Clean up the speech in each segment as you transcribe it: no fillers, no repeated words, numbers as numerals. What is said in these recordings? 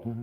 Blue.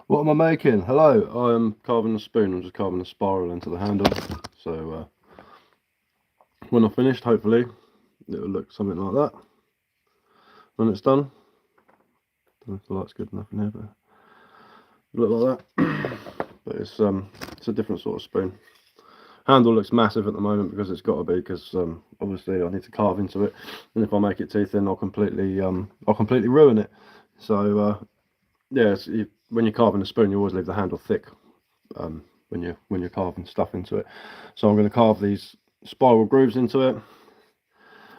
What am I making? Hello, I am carving a spoon. I'm just carving a spiral into the handle. So when I've finished, hopefully it will look something like that when it's done. Don't know if the light's good enough in here, but it'll look like that. But it's a different sort of spoon. Handle looks massive at the moment because it's got to be, because obviously I need to carve into it, and if I make it too thin, I'll completely ruin it. So yeah, when you're carving a spoon, you always leave the handle thick when you're carving stuff into it. So I'm going to carve these spiral grooves into it,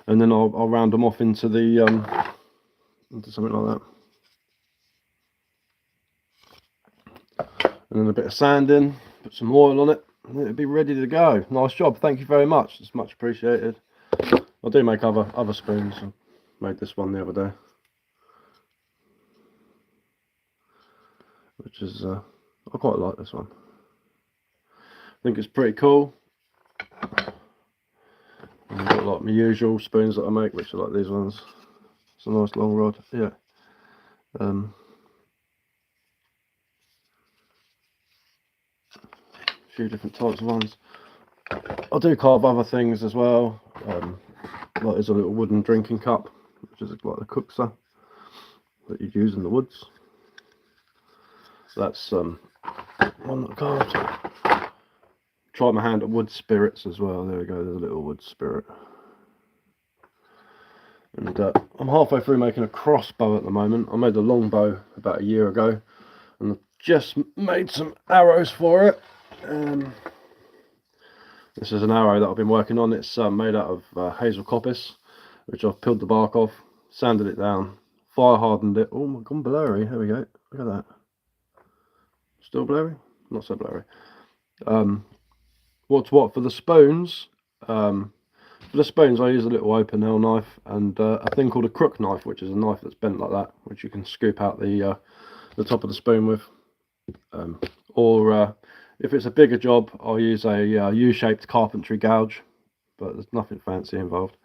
and then I'll round them off into the into something like that, and then a bit of sand in, put some oil on it, and it'll be ready to go. Nice job, thank you very much, it's much appreciated. I do make other spoons. I made this one the other day, which is I quite like this one. I think it's pretty cool. And I've got like my usual spoons that I make, which are like these ones. It's a nice long rod, yeah. A few different types of ones. I do carve other things as well. Like there's a little wooden drinking cup, which is like a cookser that you'd use in the woods. So that's one that I carved. Tried my hand at wood spirits as well. There we go, there's a little wood spirit. And I'm halfway through making a crossbow at the moment. I made a longbow about a year ago, and I've just made some arrows for it. This is an arrow that I've been working on. It's made out of hazel coppice, which I've peeled the bark off, sanded it down, fire hardened it. Oh my god, blurry. Here we go. Look at that. Still blurry? Not so blurry. What's what for the spoons? For the spoons, I use a little open nail knife and a thing called a crook knife, which is a knife that's bent like that, which you can scoop out the top of the spoon with. Or if it's a bigger job, I'll use a U-shaped carpentry gouge, but there's nothing fancy involved.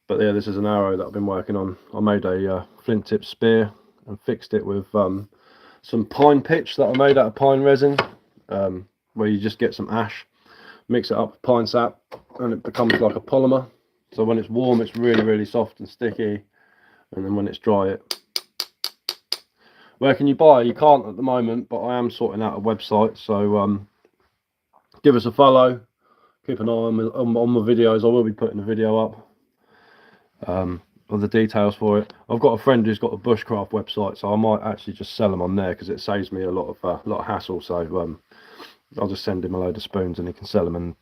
But yeah, this is an arrow that I've been working on. I made a flint tip spear and fixed it with some pine pitch that I made out of pine resin, where you just get some ash, mix it up with pine sap, and it becomes like a polymer. So when it's warm, it's really soft and sticky, and then when it's dry, where can you buy? You can't at the moment, but I am sorting out a website, so give us a follow, keep an eye on my videos. I will be putting a video up of the details for it. I've got a friend who's got a bushcraft website, so I might actually just sell them on there, because it saves me a lot of hassle. So I'll just send him a load of spoons and he can sell them, and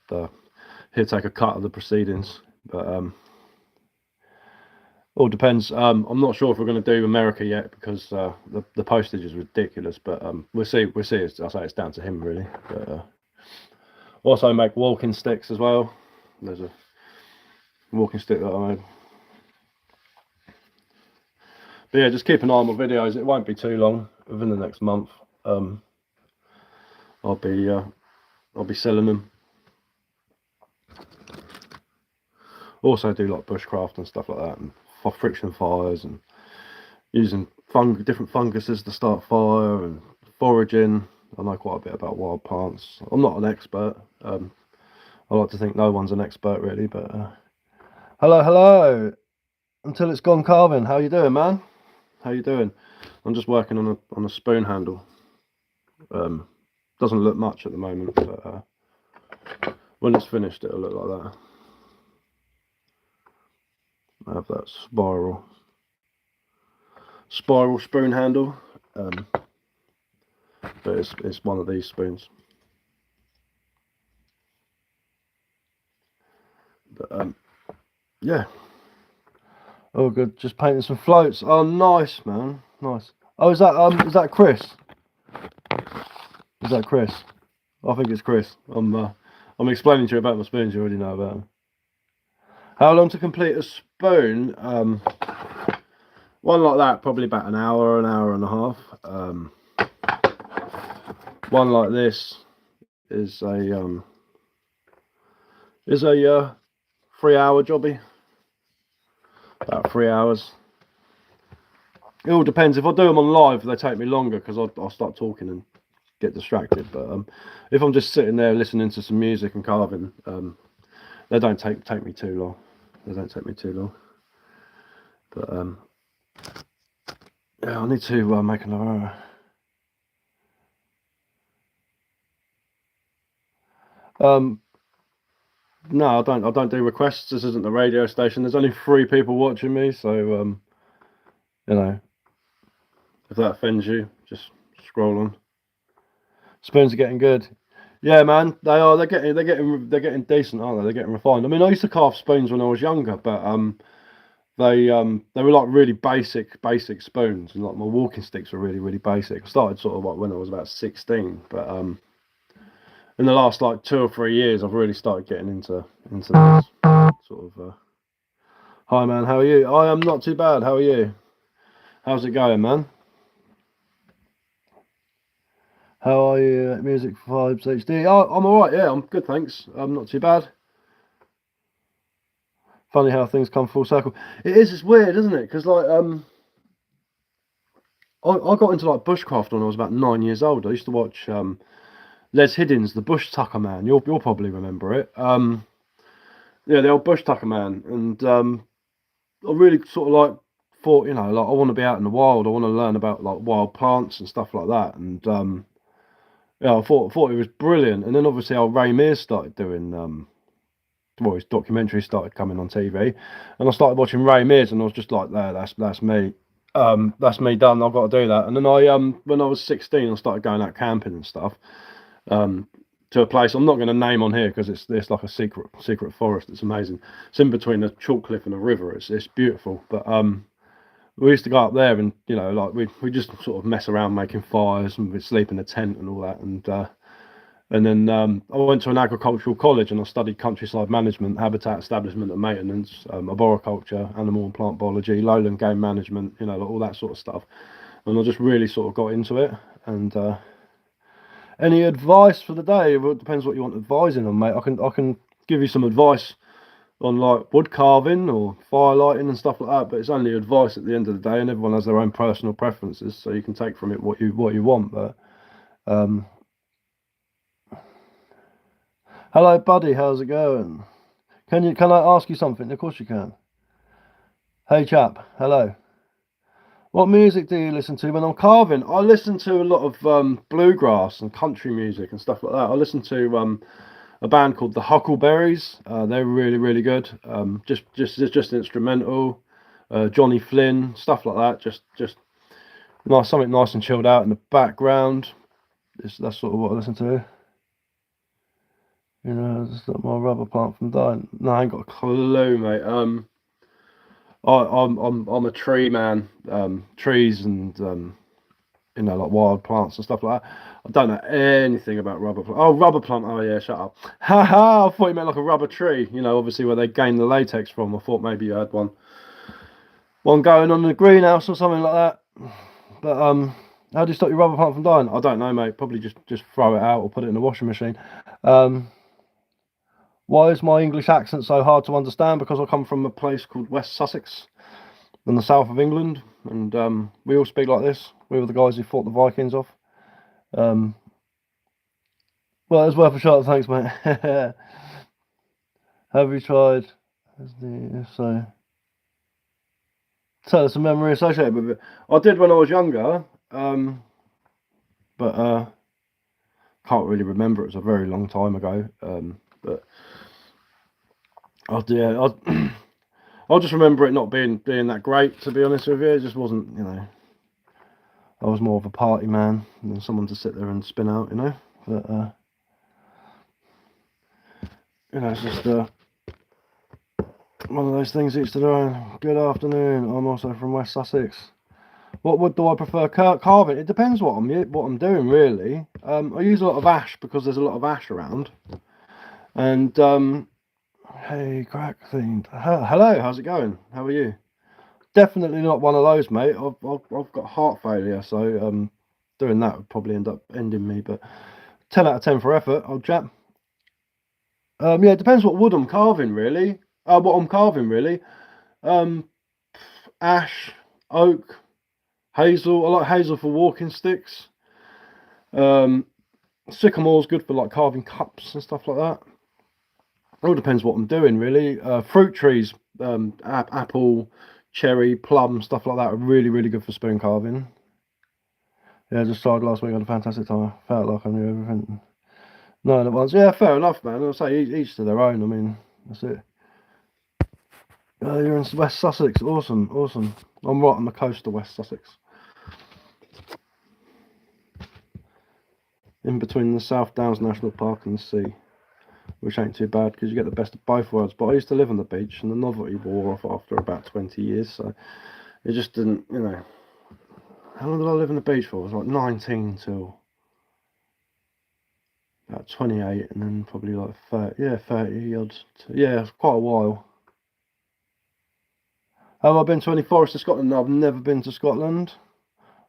he'll take a cut of the proceedings. But all depends. I'm not sure if we're going to do America yet, because the postage is ridiculous, but we'll see. I say it's down to him really. But also make walking sticks as well. There's walking stick that I made. But yeah, just keep an eye on my videos. It won't be too long. Within the next month, I'll be selling them. Also do like bushcraft and stuff like that, and for friction fires, and using different funguses to start fire, and foraging. I know quite a bit about wild plants. I'm not an expert. I like to think no one's an expert really, but hello. Until it's gone carving. How you doing, man? How you doing? I'm just working on a spoon handle. Doesn't look much at the moment, but when it's finished, it'll look like that. I have that spiral spoon handle, but it's one of these spoons. But yeah. Oh, good. Just painting some floats. Oh, nice, man. Nice. Oh, is that Chris? Is that Chris? I think it's Chris. I'm explaining to you about my spoons. You already know about them. How long to complete a spoon? One like that, probably about an hour and a half. One like this is a 3-hour jobby. About 3 hours. It all depends. If I do them on live, they take me longer because I'll start talking and get distracted. But if I'm just sitting there listening to some music and carving, they don't take me too long. They don't take me too long. But yeah, I need to make another. No, I don't do requests. This isn't the radio station. There's only 3 people watching me, so you know, if that offends you, just scroll on. Spoons are getting good. Yeah, man, they are. They're getting decent, aren't they? They're getting refined. I mean, I used to carve spoons when I was younger, but they were like really basic spoons, and like my walking sticks were really basic. I started sort of like when I was about 16, but in the last like 2 or 3 years, I've really started getting into this sort of. Hi, man. How are you? I am not too bad. How are you? How's it going, man? How are you? Music for Vibes HD. Oh, I'm all right. Yeah, I'm good. Thanks. I'm not too bad. Funny how things come full circle. It is. It's weird, isn't it? Because like I got into like bushcraft when I was about 9 years old. I used to watch Les Hiddins, the Bush Tucker Man. You'll probably remember it. Yeah, the old Bush Tucker Man, and I really sort of like thought, you know, like I want to be out in the wild. I want to learn about like wild plants and stuff like that. And yeah, I thought it was brilliant. And then obviously, Ray Mears started doing well, his documentary started coming on TV, and I started watching Ray Mears, and I was just like, there, that's me. That's me done. I've got to do that. And then when I was 16, I started going out camping and stuff. To a place I'm not going to name on here because it's like a secret forest. It's amazing. It's in between a chalk cliff and a river. It's beautiful. But we used to go up there, and you know, like we just sort of mess around making fires, and we'd sleep in a tent and all that. And then I went to an agricultural college, and I studied countryside management, habitat establishment and maintenance, arboriculture, animal and plant biology, lowland game management. You know, like all that sort of stuff. And I just really sort of got into it. And any advice for the day? Well, it depends what you want advising on, mate. I can give you some advice on like wood carving or firelighting and stuff like that, but it's only advice at the end of the day, and everyone has their own personal preferences, so you can take from it what you want. But hello, buddy. How's it going? Can I ask you something? Of course you can. Hey, chap. Hello. What music do you listen to when I'm carving? I listen to a lot of bluegrass and country music and stuff like that. I listen to a band called the Huckleberries. They're really good. Just instrumental. Johnny Flynn, stuff like that. Just nice, something nice and chilled out in the background. That's sort of what I listen to. You know, it's not my rubber plant from dying. No, I ain't got a clue, mate. I'm a tree man. Trees and you know, like wild plants and stuff like that. I don't know anything about rubber plant. Oh, rubber plant. Oh yeah, shut up. Haha, I thought you meant like a rubber tree. You know, obviously where they gain the latex from. I thought maybe you had one going on in the greenhouse or something like that. But how do you stop your rubber plant from dying? I don't know, mate. Probably just throw it out or put it in the washing machine. Why is my English accent so hard to understand? Because I come from a place called West Sussex in the south of England, and we all speak like this. We were the guys who fought the Vikings off. Well, it's worth a shot. Thanks, mate. Have you tried? So, tell us a memory associated with it. I did when I was younger, but can't really remember. It was a very long time ago. But I'll just remember it not being that great. To be honest with you, it just wasn't. You know, I was more of a party man than someone to sit there and spin out. You know, but you know, it's just one of those things. Each to their own. Good afternoon. I'm also from West Sussex. What wood do I prefer carving? It depends what I'm doing, really. I use a lot of ash because there's a lot of ash around. And hey, crack themed. Hello, how's it going? How are you? Definitely not one of those, mate. I've got heart failure, so doing that would probably end up ending me. But 10 out of 10 for effort, old chap. Yeah, it depends what wood I'm carving, really. What I'm carving, really. Ash, oak, hazel. I like hazel for walking sticks. Sycamore's good for like carving cups and stuff like that. It all depends what I'm doing, really. Fruit trees, apple, cherry, plum, stuff like that are really, really good for spoon carving. Yeah, just started last week. I had a fantastic time. I felt like I knew everything. Nine at once. Yeah, fair enough, man. I'll say each to their own. I mean, that's it. You're in West Sussex. Awesome, awesome. I'm right on the coast of West Sussex. In between the South Downs National Park and the sea, which ain't too bad because you get the best of both worlds. But I used to live on the beach, and the novelty wore off after about 20 years, so it just didn't, you know. How long did I live on the beach for? It was like 19 till about 28, and then probably like 30, yeah, 30 odd. Yeah, quite a while. Have I been to any forests in Scotland? No, I've never been to Scotland.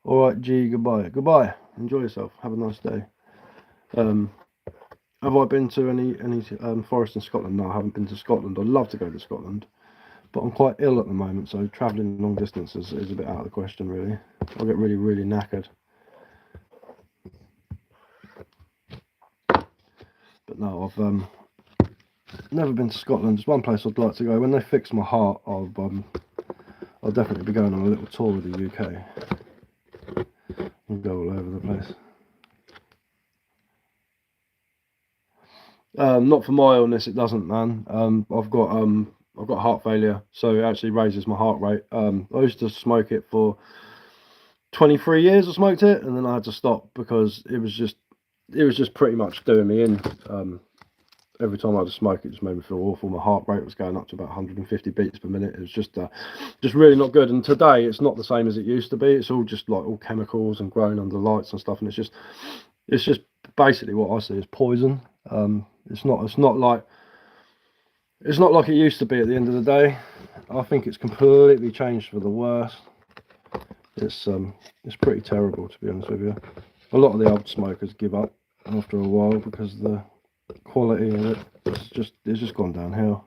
All right, G, goodbye. Goodbye. Enjoy yourself. Have a nice day. Have I been to any forest in Scotland? No, I haven't been to Scotland. I'd love to go to Scotland, but I'm quite ill at the moment, so travelling long distances is a bit out of the question, really. I'll get really, really knackered. But no, I've never been to Scotland. It's one place I'd like to go. When they fix my heart, I'll definitely be going on a little tour of the UK and go all over the place. Not for my illness, it doesn't, man. I've got heart failure, so it actually raises my heart rate. I used to smoke it for 23 years. I smoked it, and then I had to stop because it was just pretty much doing me in. Every time I had to smoke, it just made me feel awful. My heart rate was going up to about 150 beats per minute. It was just really not good. And today, it's not the same as it used to be. It's all just like all chemicals and growing under lights and stuff, and it's just basically what I see as poison. It's not like it used to be at the end of the day. I think it's completely changed for the worse. It's pretty terrible, to be honest with you. A lot of the old smokers give up after a while because the quality of it it's just gone downhill.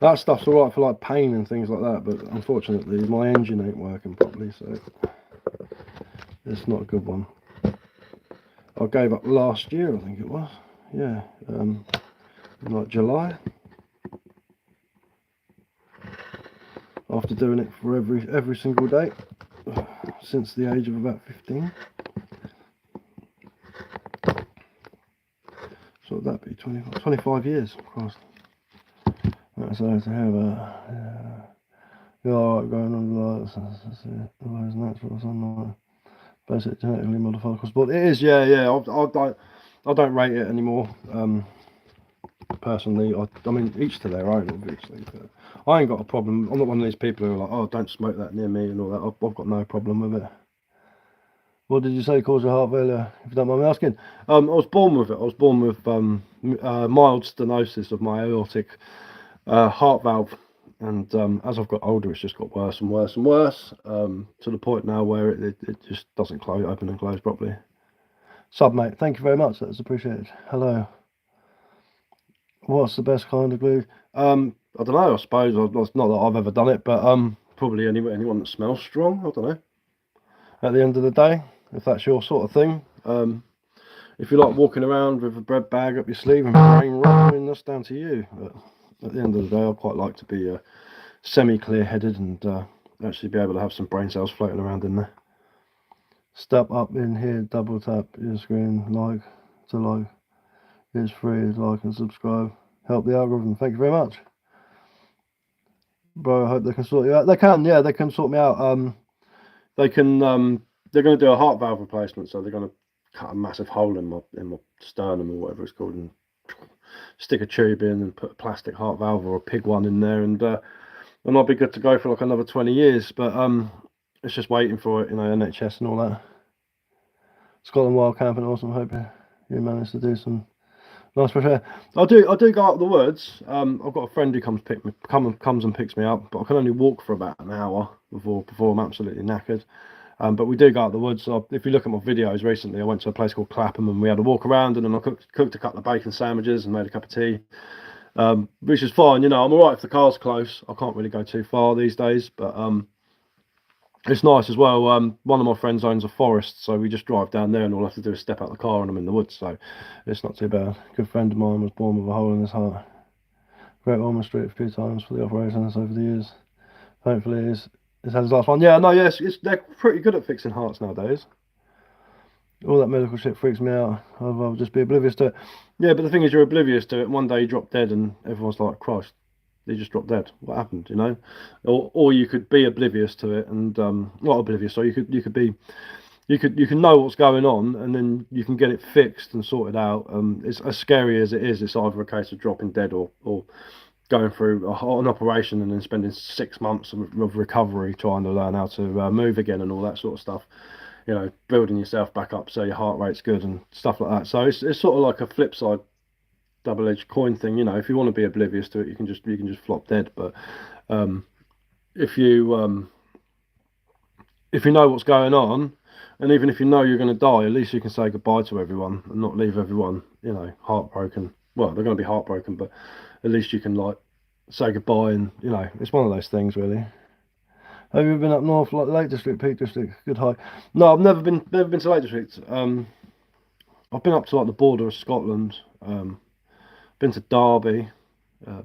That stuff's alright for like pain and things like that, but unfortunately my engine ain't working properly, so it's not a good one. I gave up last year, I think it was. Yeah, in like July. After doing it for every single day since the age of about 15. So would that be 25 years? Christ. That's nice to have alright going on the lights. Natural sunlight. Basic genetically modified crossbred. It is, yeah. I don't rate it anymore. personally. I mean, each to their own, obviously. But I ain't got a problem. I'm not one of these people who are like, oh, don't smoke that near me and all that. I've got no problem with it. What did you say caused your heart failure, if you don't mind me asking? I was born with it. I was born with mild stenosis of my aortic heart valve. And as I've got older, it's just got worse and worse and worse, to the point now where it just doesn't open and close properly. Sub, mate, thank you very much. That's appreciated. Hello. What's the best kind of glue? I don't know. I suppose not that I've ever done it, but probably anyone that smells strong. I don't know. At the end of the day, if that's your sort of thing, if you like walking around with a bread bag up your sleeve and brain rot, I mean, that's down to you. But at the end of the day, I quite like to be semi-clear-headed and actually be able to have some brain cells floating around in there. Step up in here, double tap your screen, like. It's free, like and subscribe. Help the algorithm. Thank you very much. Bro, I hope they can sort you out. They can, yeah, they can sort me out. They're going to do a heart valve replacement, so they're going to cut a massive hole in my sternum or whatever it's called, and stick a tube in and put a plastic heart valve or a pig one in there, and I'll be good to go for like another 20 years. But it's just waiting for it, you know, NHS and all that. Scotland wild camping, awesome. Hope you managed to do some nice fresh air. I do go out the woods. I've got a friend who comes and picks me up, but I can only walk for about an hour before I'm absolutely knackered. But we do go out the woods. If you look at my videos recently, I went to a place called Clapham and we had a walk around, and then I cooked a couple of bacon sandwiches and made a cup of tea, which is fine. You know, I'm alright if the car's close. I can't really go too far these days, but it's nice as well. One of my friends owns a forest, so we just drive down there and all I have to do is step out the car and I'm in the woods, so it's not too bad. A good friend of mine was born with a hole in his heart. Great Ormond Street a few times for the operations over the years. Hopefully it's had his last one. Yeah, no, yes, they're pretty good at fixing hearts nowadays. All that medical shit freaks me out. I'll just be oblivious to it. Yeah, but the thing is, you're oblivious to it. One day you drop dead and everyone's like, Christ, they just dropped dead. What happened? You know, or you could be oblivious to it and not oblivious. So you can know what's going on and then you can get it fixed and sorted out. It's as scary as it is. It's either a case of dropping dead or going through an operation and then spending 6 months of recovery trying to learn how to move again and all that sort of stuff. You know, building yourself back up so your heart rate's good and stuff like that. So it's sort of like a flip side, double-edged coin thing. You know, if you want to be oblivious to it, you can just flop dead. But if you know what's going on, and even if you know you're going to die, at least you can say goodbye to everyone and not leave everyone, you know, heartbroken. Well, they're going to be heartbroken, but at least you can like say goodbye, and you know, it's one of those things really. Have you been up north, like Lake District, Peak District? Good hike. No, I've never been to Lake District. I've been up to like the border of Scotland. Been to Derby,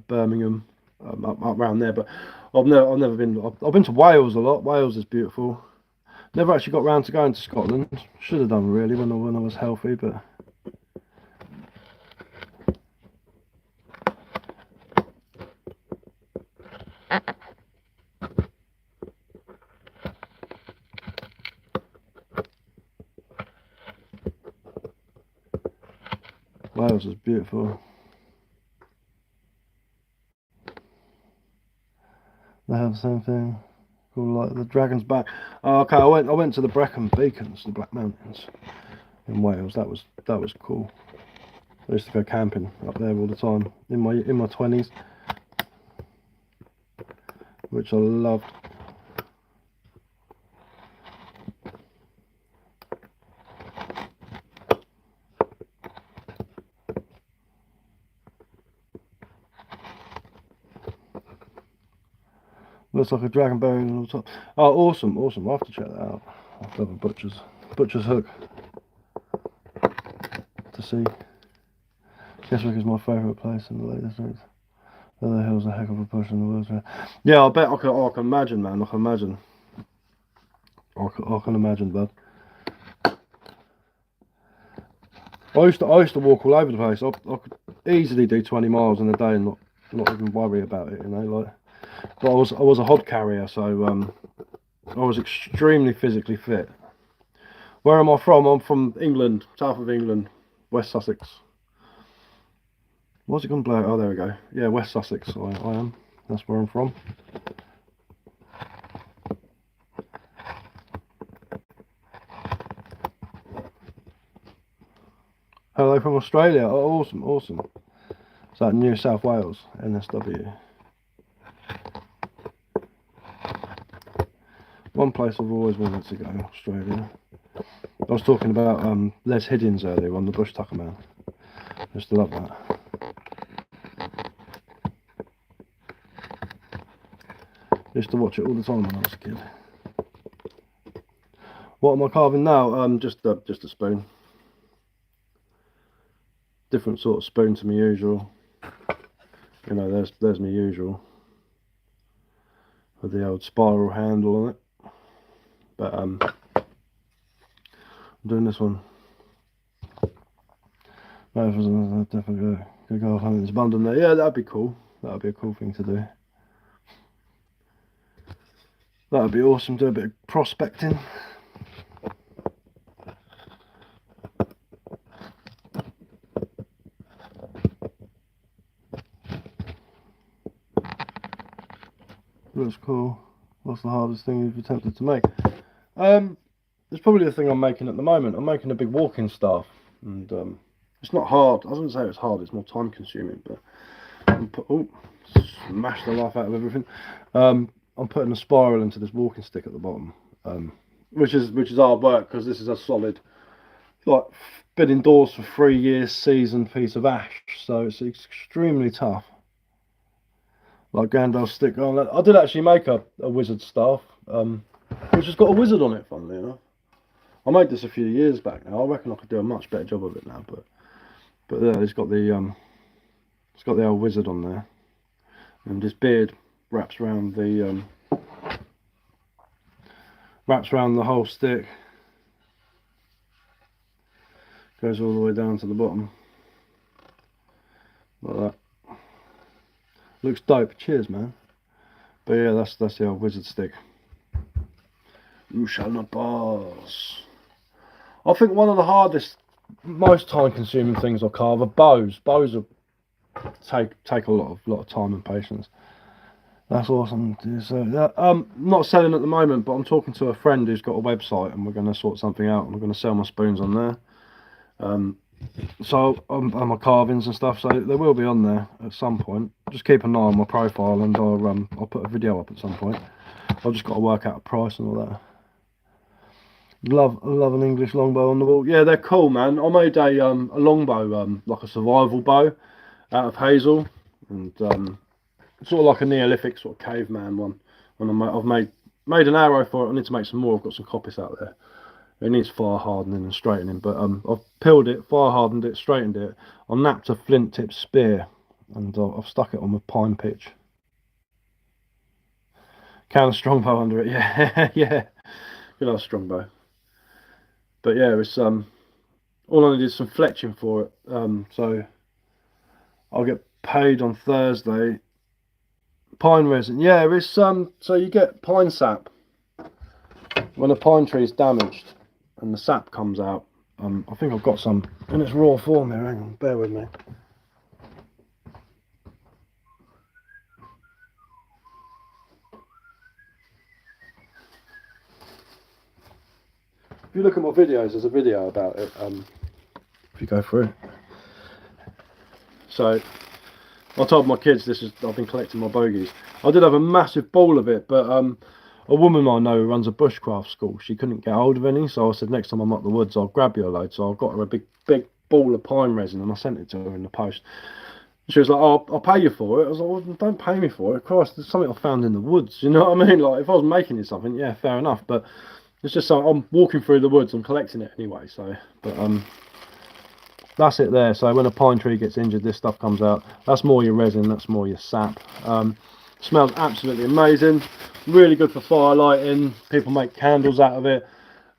Birmingham, up around there, but I've never been. I've been to Wales a lot. Wales is beautiful. Never actually got round to going to Scotland. Should have done really when I was healthy, but. Wales is beautiful. They have the same thing called like the Dragon's Back. Okay, I went to the Brecon Beacons, the Black Mountains in Wales. That was cool. I used to go camping up there all the time in my 20s, which I loved. Looks like a dragon bone on top. Oh, awesome, awesome. I'll have to check that out. I'll have to have a butcher's hook to see. Keswick is my favourite place in the Lake District. The hill's a heck of a push in the woods. Yeah, I bet I can imagine, man. I can imagine. I can imagine, bud. I used to walk all over the place. I could easily do 20 miles in a day and not even worry about it, you know, like. But I was a hod carrier, so I was extremely physically fit. Where am I from? I'm from England, south of England, West Sussex. What's it gonna blow? Oh, there we go. Yeah, West Sussex. I am. That's where I'm from. Hello from Australia. Oh, awesome, awesome. So New South Wales, NSW. One place I've always wanted to go, Australia. I was talking about Les Hiddins earlier on the Bush Tucker Man. I used to love that. Used to watch it all the time when I was a kid. What am I carving now? Just a spoon. Different sort of spoon to my usual. You know, there's my usual with the old spiral handle on it. But I'm doing this one. Definitely go hunting this bundle there. Yeah, that'd be cool. That'd be a cool thing to do. That'd be awesome. Do a bit of prospecting. Looks cool. What's the hardest thing you've attempted to make? It's probably the thing I'm making at the moment. I'm making a big walking staff, and it's not hard. I wouldn't say it's hard. It's more time consuming. But smash the life out of everything. I'm putting a spiral into this walking stick at the bottom, which is hard work because this is a solid, like, been indoors for 3 years, seasoned piece of ash. So it's extremely tough. Like Gandalf's stick. I did actually make a wizard staff, which has got a wizard on it, funnily enough. I made this a few years back now. I reckon I could do a much better job of it now, but yeah, it's got the old wizard on there, and this beard wraps around the whole stick, goes all the way down to the bottom, like that. Looks dope. Cheers, man. But yeah, that's the old wizard stick. You shall not pass. I think one of the hardest, most time-consuming things I carve are bows. Bows are take a lot of time and patience. That's awesome. So I'm not selling at the moment, but I'm talking to a friend who's got a website, and we're going to sort something out. I'm going to sell my spoons on there. So my carvings and stuff, so they will be on there at some point. Just keep an eye on my profile, and I'll put a video up at some point. I've just got to work out a price and all that. Love an English longbow on the wall. Yeah, they're cool, man. I made a longbow, like a survival bow, out of hazel, and sort of like a Neolithic sort of caveman one. And I've made an arrow for it. I need to make some more. I've got some copies out there. It needs fire hardening and straightening, but I've peeled it, fire hardened it, straightened it. I napped a flint tip spear, and I've stuck it on with pine pitch. Can of strongbow under it, yeah, yeah. Good old strongbow. But yeah, it's all I need is some fletching for it. So I'll get paid on Thursday. Pine resin, yeah. It's so you get pine sap when a pine tree is damaged, and the sap comes out. I think I've got some in its raw form here. Hang on, bear with me. If you look at my videos, there's a video about it. If you go through. So I told my kids I've been collecting my bogies. I did have a massive ball of it, but a woman I know who runs a bushcraft school, she couldn't get hold of any, so I said next time I'm up the woods I'll grab you a load. So I got her a big ball of pine resin, and I sent it to her in the post. She was like, "Oh, I'll pay you for it." I was like, "Well, don't pay me for it. Christ, there's something I found in the woods." You know what I mean? Like, if I was making you something, yeah, fair enough. But it's just so I'm walking through the woods, I'm collecting it anyway. So, but that's it there. So when a pine tree gets injured, this stuff comes out. That's more your resin. That's more your sap. Smells absolutely amazing. Really good for fire lighting. People make candles out of it.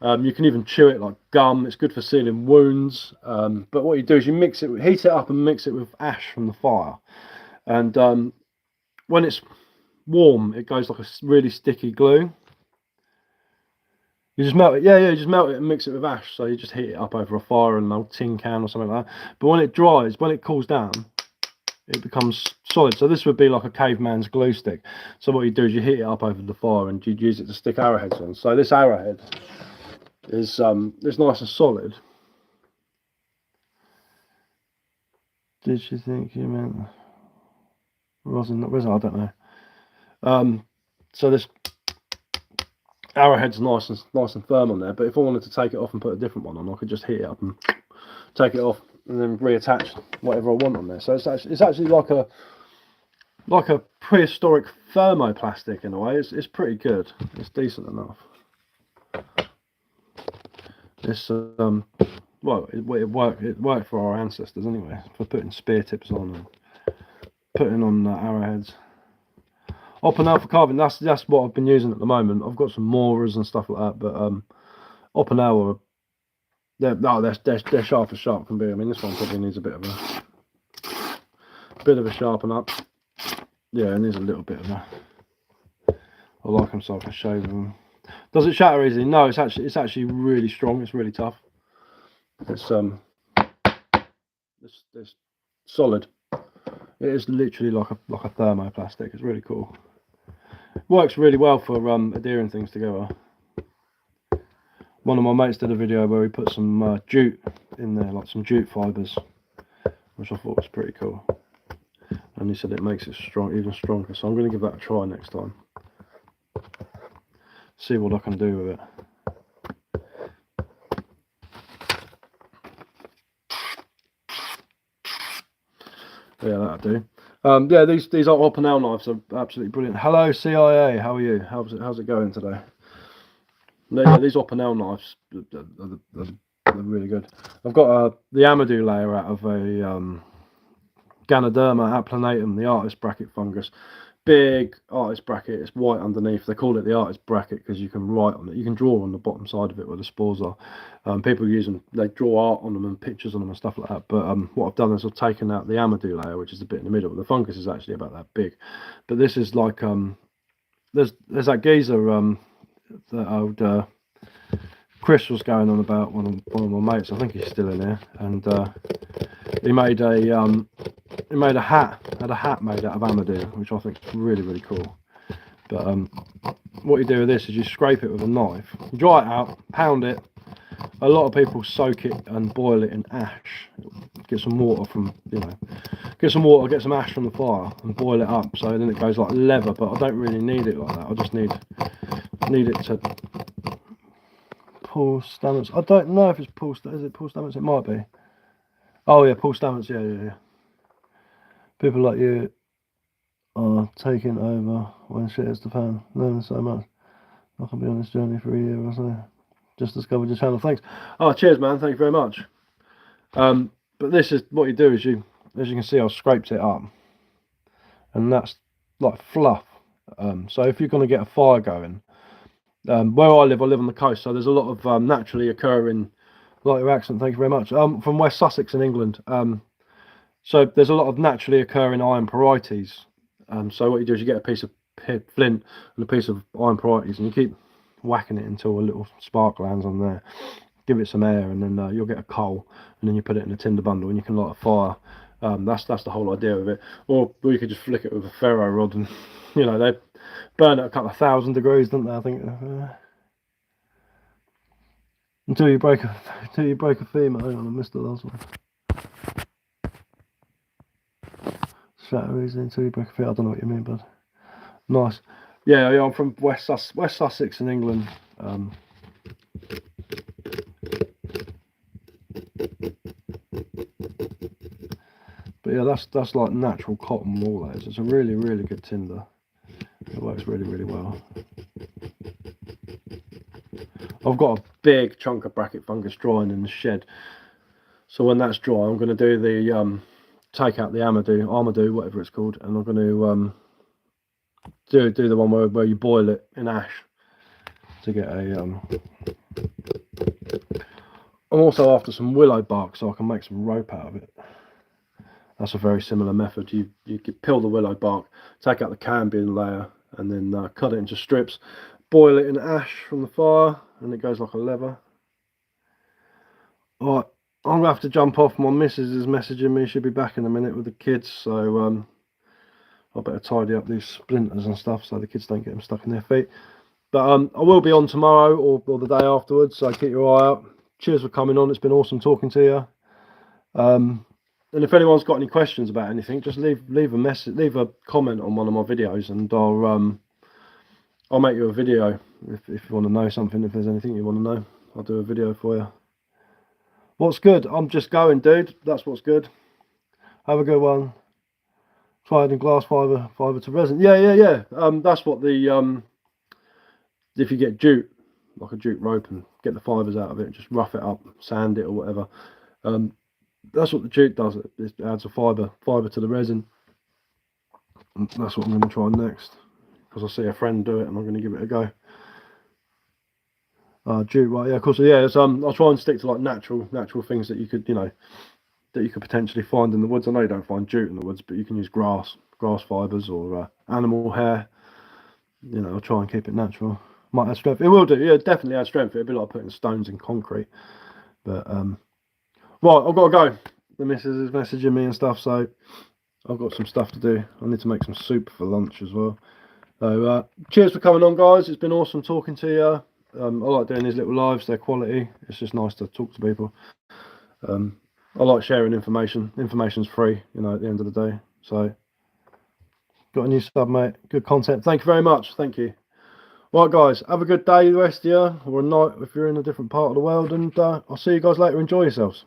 You can even chew it like gum. It's good for sealing wounds. But what you do is you heat it up and mix it with ash from the fire. And when it's warm, it goes like a really sticky glue. You just melt it, yeah, you just melt it and mix it with ash. So you just heat it up over a fire in an old tin can or something like that. But when it dries, when it cools down, it becomes solid. So this would be like a caveman's glue stick. So what you do is you heat it up over the fire and you use it to stick arrowheads on. So this arrowhead is nice and solid. Did she think you meant rosin? I don't know. So this arrowhead's nice and firm on there. But if I wanted to take it off and put a different one on, I could just heat it up and take it off and then reattach whatever I want on there. So it's actually like a prehistoric thermoplastic in a way. It's pretty good. It's decent enough. It's well, it worked for our ancestors anyway, for putting spear tips on and putting on arrowheads. Opinel for carving, that's what I've been using at the moment. I've got some Moras and stuff like that, but Opinel they're sharp as sharp can be. I mean, this one probably needs a bit of a sharpen up. Yeah, it needs a little bit of a. I like them so I can shave them. Does it shatter easily? No, it's actually really strong. It's really tough. It's solid. It is literally like a thermoplastic. It's really cool. Works really well for adhering things together. One of my mates did a video where he put some jute in there, like some jute fibres, which I thought was pretty cool. And he said it makes it even stronger. So I'm going to give that a try next time. See what I can do with it. Yeah, that'll do. Yeah, these Opinel knives are absolutely brilliant. Hello CIA, how are you? How's it going today? Yeah, these Opinel knives are really good. I've got the Amadou layer out of a Ganoderma applanatum, the artist bracket fungus. Big artist bracket. It's white underneath. They call it the artist bracket because you can write on it. You can draw on the bottom side of it where the spores are. People use them. They draw art on them and pictures on them and stuff like that. But what I've done is I've taken out the Amadou layer, which is the bit in the middle. The fungus is actually about that big. But this is like there's that geezer that old Chris was going on about, one of my mates. I think he's still in here, and he made a hat. Had a hat made out of Amadou, which I think is really, really cool. But what you do with this is you scrape it with a knife, dry it out, pound it. A lot of people soak it and boil it in ash. Get some water from, get some ash from the fire and boil it up. So then it goes like leather. But I don't really need it like that. I just need it to. Paul Stamets. I don't know if it's Paul. Is it Paul Stamets? It might be. Oh yeah, Paul Stamets. Yeah. People like you are taking over when shit hits the fan. Learning so much. I can be on this journey for a year or so. Just discovered your channel. Thanks. Oh, cheers, man. Thank you very much. But this is what you do. Is as you can see, I've scraped it up, and that's like fluff. So if you're going to get a fire going. Where I live on the coast, so there's a lot of naturally occurring, like your accent, thank you very much, from West Sussex in England. So there's a lot of naturally occurring iron parietes. So what you do is you get a piece of flint and a piece of iron parietes, and you keep whacking it until a little spark lands on there. Give it some air, and then you'll get a coal, and then you put it in a tinder bundle, and you can light a fire. That's the whole idea of it. Or you could just flick it with a ferro rod, and they burn at a couple of 1,000 degrees, don't they? I think until you break a femur. Hang on, I missed the last one. Shatter easy until you break a femur. I don't know what you mean, bud. Nice. Yeah, I'm from West Sussex in England. But yeah, that's like natural cotton wool. That is. It's a really, really good tinder. It works really, really well. I've got a big chunk of bracket fungus drying in the shed. So when that's dry, I'm going to do the take out the Amadou, whatever it's called, and I'm going to do the one where you boil it in ash to get a. I'm also after some willow bark so I can make some rope out of it. That's a very similar method. You peel the willow bark, take out the cambium layer, and then cut it into strips, boil it in ash from the fire, and it goes like a leather. Alright, I'm gonna have to jump off. My missus is messaging me. She'll be back in a minute with the kids, so I better tidy up these splinters and stuff so the kids don't get them stuck in their feet. But I will be on tomorrow or the day afterwards, so keep your eye out. Cheers for coming on. It's been awesome talking to you. And if anyone's got any questions about anything, just leave a comment on one of my videos, and I'll make you a video if you want to know something. If there's anything you want to know, I'll do a video for you. What's good? I'm just going, dude. That's what's good. Have a good one. Try adding glass fiber to resin. Yeah. That's what the if you get jute, like a jute rope, and get the fibers out of it, just rough it up, sand it or whatever. That's what the jute does. It adds a fiber to the resin. And that's what I'm going to try next, because I see a friend do it, and I'm going to give it a go. Jute, right? Yeah, of course. Yeah, I'll try and stick to like natural things that you could, that you could potentially find in the woods. I know you don't find jute in the woods, but you can use grass fibers or animal hair. I'll try and keep it natural. Might add strength. It will do. Yeah, definitely add strength. It'll be like putting stones in concrete. But right, I've got to go. The missus is messaging me and stuff, so I've got some stuff to do. I need to make some soup for lunch as well. So cheers for coming on, guys. It's been awesome talking to you. I like doing these little lives. They're quality. It's just nice to talk to people. I like sharing information. Information's free, at the end of the day. So, got a new sub, mate. Good content. Thank you very much. Thank you. Right, guys. Have a good day, the rest of you, or a night if you're in a different part of the world. And I'll see you guys later. Enjoy yourselves.